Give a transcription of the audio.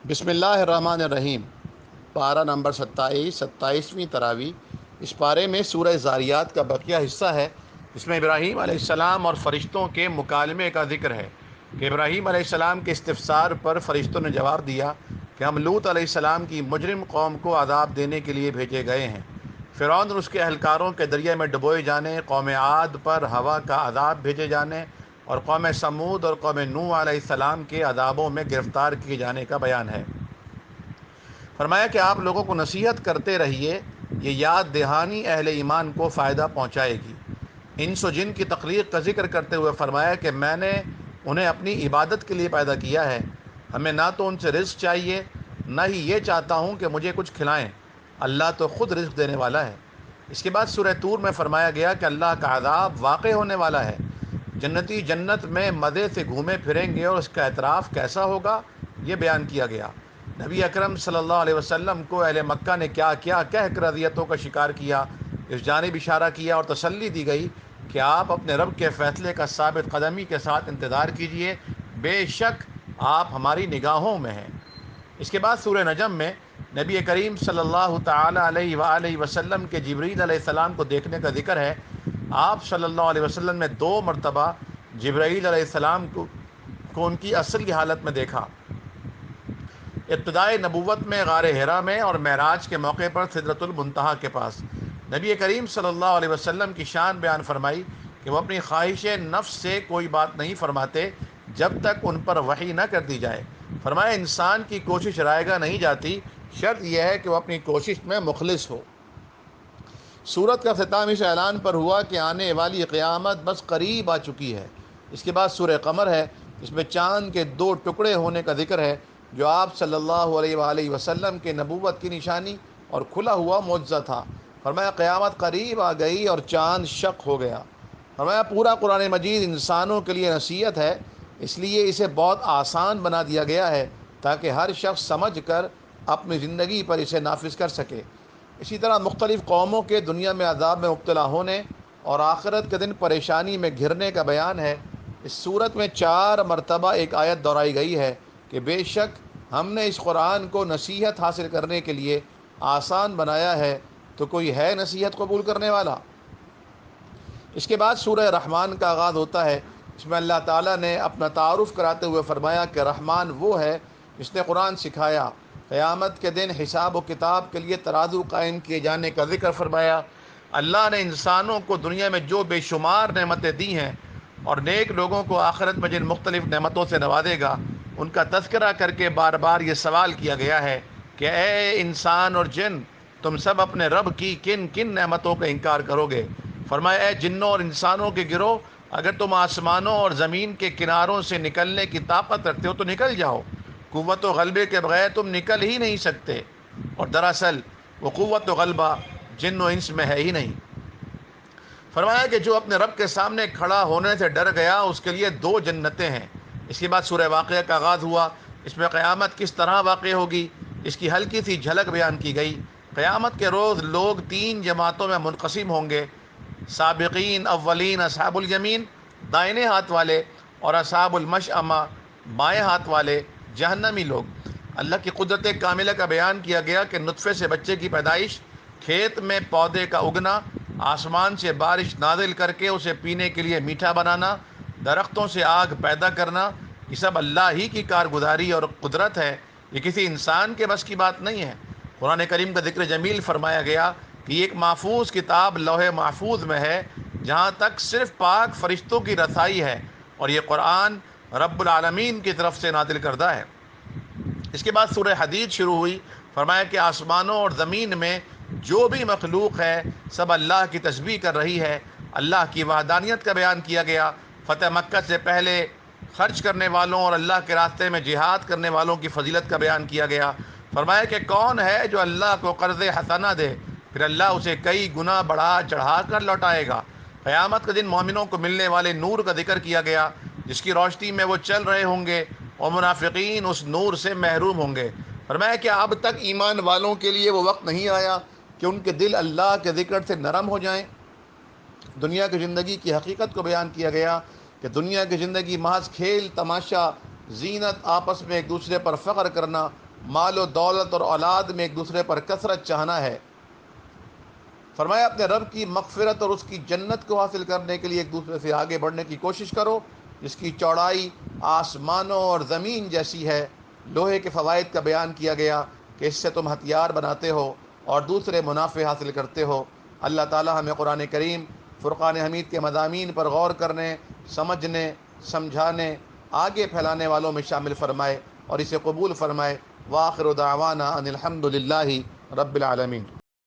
بسم اللہ الرحمن الرحیم۔ پارہ نمبر 27 تراویح۔ اس پارے میں سورہ زاریات کا بقیہ حصہ ہے، جس میں ابراہیم علیہ السلام اور فرشتوں کے مکالمے کا ذکر ہے کہ ابراہیم علیہ السلام کے استفسار پر فرشتوں نے جواب دیا کہ ہم لوط علیہ السلام کی مجرم قوم کو عذاب دینے کے لیے بھیجے گئے ہیں۔ فرعون اور اس کے اہلکاروں کے دریا میں ڈبوئے جانے، قوم عاد پر ہوا کا عذاب بھیجے جانے اور قوم سمود اور قوم نوح علیہ السلام کے عذابوں میں گرفتار کیے جانے کا بیان ہے۔ فرمایا کہ آپ لوگوں کو نصیحت کرتے رہیے، یہ یاد دہانی اہل ایمان کو فائدہ پہنچائے گی۔ انس و جن کی تخلیق کا ذکر کرتے ہوئے فرمایا کہ میں نے انہیں اپنی عبادت کے لیے پیدا کیا ہے، ہمیں نہ تو ان سے رزق چاہیے، نہ ہی یہ چاہتا ہوں کہ مجھے کچھ کھلائیں، اللہ تو خود رزق دینے والا ہے۔ اس کے بعد سورہ طور میں فرمایا گیا کہ اللہ کا عذاب واقع ہونے والا ہے۔ جنتی جنت میں مزے سے گھومے پھریں گے اور اس کا اعتراف کیسا ہوگا، یہ بیان کیا گیا۔ نبی اکرم صلی اللہ علیہ وسلم کو اہل مکہ نے کیا کیا کہہ کر اذیتوں کا شکار کیا، اس جانب اشارہ کیا اور تسلی دی گئی کہ آپ اپنے رب کے فیصلے کا ثابت قدمی کے ساتھ انتظار کیجئے، بے شک آپ ہماری نگاہوں میں ہیں۔ اس کے بعد سورہ نجم میں نبی کریم صلی اللہ تعالی علیہ وآلہ وسلم کے جبرائیل علیہ السلام کو دیکھنے کا ذکر ہے۔ آپ صلی اللہ علیہ وسلم نے 2 مرتبہ جبرائیل علیہ السلام کو ان کی اصلی حالت میں دیکھا، ابتدائے نبوت میں غار حرا میں اور معراج کے موقع پر سدرۃ المنتہا کے پاس۔ نبی کریم صلی اللہ علیہ وسلم کی شان بیان فرمائی کہ وہ اپنی خواہش نفس سے کوئی بات نہیں فرماتے جب تک ان پر وحی نہ کر دی جائے۔ فرمایا انسان کی کوشش رائے گاہ نہیں جاتی، شرط یہ ہے کہ وہ اپنی کوشش میں مخلص ہو۔ سورت کا اختتام اس اعلان پر ہوا کہ آنے والی قیامت بس قریب آ چکی ہے۔ اس کے بعد سورہ قمر ہے، اس میں چاند کے 2 ٹکڑے ہونے کا ذکر ہے، جو آپ صلی اللہ علیہ وآلہ وسلم کے نبوت کی نشانی اور کھلا ہوا معجزہ تھا۔ فرمایا قیامت قریب آ گئی اور چاند شق ہو گیا۔ فرمایا پورا قرآن مجید انسانوں کے لیے نصیحت ہے، اس لیے اسے بہت آسان بنا دیا گیا ہے تاکہ ہر شخص سمجھ کر اپنی زندگی پر اسے نافذ کر سکے۔ اسی طرح مختلف قوموں کے دنیا میں عذاب میں مبتلا ہونے اور آخرت کے دن پریشانی میں گھرنے کا بیان ہے۔ اس صورت میں 4 مرتبہ ایک آیت دہرائی گئی ہے کہ بے شک ہم نے اس قرآن کو نصیحت حاصل کرنے کے لیے آسان بنایا ہے، تو کوئی ہے نصیحت قبول کرنے والا؟ اس کے بعد سورہ رحمان کا آغاز ہوتا ہے، اس میں اللہ تعالیٰ نے اپنا تعارف کراتے ہوئے فرمایا کہ رحمان وہ ہے جس نے قرآن سکھایا۔ قیامت کے دن حساب و کتاب کے لیے ترازو قائم کیے جانے کا ذکر فرمایا۔ اللہ نے انسانوں کو دنیا میں جو بے شمار نعمتیں دی ہیں اور نیک لوگوں کو آخرت میں جن مختلف نعمتوں سے نوازے گا، ان کا تذکرہ کر کے بار بار یہ سوال کیا گیا ہے کہ اے انسان اور جن، تم سب اپنے رب کی کن کن نعمتوں کا انکار کرو گے؟ فرمایا اے جنوں اور انسانوں کے گروہ، اگر تم آسمانوں اور زمین کے کناروں سے نکلنے کی طاقت رکھتے ہو تو نکل جاؤ، قوت و غلبے کے بغیر تم نکل ہی نہیں سکتے، اور دراصل وہ قوت و غلبہ جن و انس میں ہے ہی نہیں۔ فرمایا کہ جو اپنے رب کے سامنے کھڑا ہونے سے ڈر گیا، اس کے لیے 2 جنتیں ہیں۔ اس کے بعد سورہ واقعہ کا آغاز ہوا، اس میں قیامت کس طرح واقع ہوگی اس کی ہلکی سی جھلک بیان کی گئی۔ قیامت کے روز لوگ 3 جماعتوں میں منقسم ہوں گے، سابقین اولین اصحاب الیمین دائنے ہاتھ والے، اور اصحاب المشأمہ بائیں ہاتھ والے جہنمی لوگ۔ اللہ کی قدرت کاملہ کا بیان کیا گیا کہ نطفے سے بچے کی پیدائش، کھیت میں پودے کا اگنا، آسمان سے بارش نازل کر کے اسے پینے کے لیے میٹھا بنانا، درختوں سے آگ پیدا کرنا، یہ سب اللہ ہی کی کارگزاری اور قدرت ہے، یہ کسی انسان کے بس کی بات نہیں ہے۔ قرآن کریم کا ذکر جمیل فرمایا گیا کہ یہ ایک محفوظ کتاب لوح محفوظ میں ہے، جہاں تک صرف پاک فرشتوں کی رسائی ہے، اور یہ قرآن رب العالمین کی طرف سے نازل کردہ ہے۔ اس کے بعد سورہ حدید شروع ہوئی۔ فرمایا کہ آسمانوں اور زمین میں جو بھی مخلوق ہے سب اللہ کی تسبیح کر رہی ہے۔ اللہ کی وحدانیت کا بیان کیا گیا۔ فتح مکہ سے پہلے خرچ کرنے والوں اور اللہ کے راستے میں جہاد کرنے والوں کی فضیلت کا بیان کیا گیا۔ فرمایا کہ کون ہے جو اللہ کو قرض حسنہ دے، پھر اللہ اسے کئی گنا بڑھا چڑھا کر لوٹائے گا۔ قیامت کے دن مومنوں کو ملنے والے نور کا ذکر کیا گیا، جس کی روشنی میں وہ چل رہے ہوں گے، اور منافقین اس نور سے محروم ہوں گے۔ فرمایا کہ اب تک ایمان والوں کے لیے وہ وقت نہیں آیا کہ ان کے دل اللہ کے ذکر سے نرم ہو جائیں۔ دنیا کی زندگی کی حقیقت کو بیان کیا گیا کہ دنیا کی زندگی محض کھیل تماشا، زینت، آپس میں ایک دوسرے پر فخر کرنا، مال و دولت اور اولاد میں ایک دوسرے پر کثرت چاہنا ہے۔ فرمایا اپنے رب کی مغفرت اور اس کی جنت کو حاصل کرنے کے لیے ایک دوسرے سے آگے بڑھنے کی کوشش کرو، جس کی چوڑائی آسمانوں اور زمین جیسی ہے۔ لوہے کے فوائد کا بیان کیا گیا کہ اس سے تم ہتھیار بناتے ہو اور دوسرے منافع حاصل کرتے ہو۔ اللہ تعالی ہمیں قرآن کریم فرقان حمید کے مضامین پر غور کرنے، سمجھنے، سمجھانے، آگے پھیلانے والوں میں شامل فرمائے اور اسے قبول فرمائے۔ وآخر دعوانا ان الحمد للہ رب العالمین۔